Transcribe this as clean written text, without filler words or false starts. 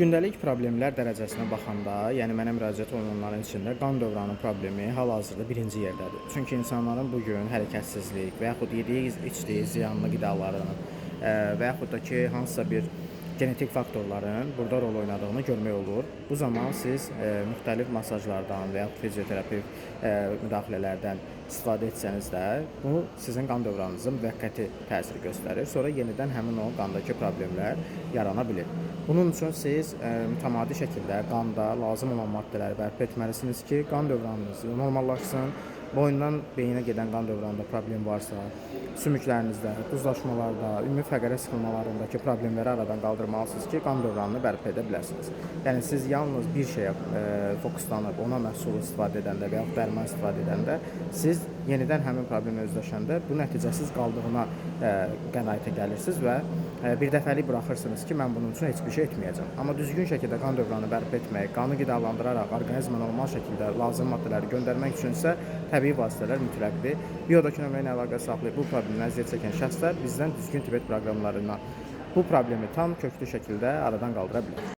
Gündəlik problemlər dərəcəsinə baxanda, yəni mənə müraciət olunanların içində qan dövranı problemi hal-hazırda birinci yerdədir. Çünki insanların bu gün hərəkətsizlik və yaxud yediyi, içdiyi ziyanlı qidaların və yaxud da ki, hansısa bir genetik faktorların burada rol oynadığını görmək olur. Bu zaman siz müxtəlif masajlardan və yaxud fizioterapi müdaxilələrdən istifadə etsəniz də, bu sizin qan dövranınıza müvəqqəti təsir göstərir. Sonra yenidən həmin o qandakı problemlər yarana bilir. Bunun üçün siz mütəmadi şəkildə qanda lazım olan maddələri bərpa etməlisiniz ki, qan dövranınız normallaşsın. Boyundan beyinə gedən qan dövranında problem varsa, sümüklərinizdə, duzlaşmalarda, ümumi fəqərə sıxılmalarındakı problemləri aradan qaldırmalısınız ki, qan dövranını bərpa edə biləsiniz. Yəni siz yalnız bir şeyə fokuslanıb ona məhsul istifadə edəndə və yaxud dərman istifadə edəndə siz yenidən həmin problemlə üzləşəndə bu nəticəsiz qaldığına qənaətə gəlirsiniz və bir dəfəlik buraxırsınız ki, mən bunun üçün heç bir şey etməyəcəm. Amma düzgün şəkildə qan dövranı bərpa etmək, qanı qidalandıraraq orqanizmə normal şəkildə lazım maddələri göndərmək üçünsə təbii vasitələr mütləqdir. Biodakı nömrə ilə əlaqə saxlayıb bu problemdən əziyyət çəkən şəxslər bizdən düzgün tibet proqramlarından bu problemi tam köklü şəkildə aradan qaldıra bilər.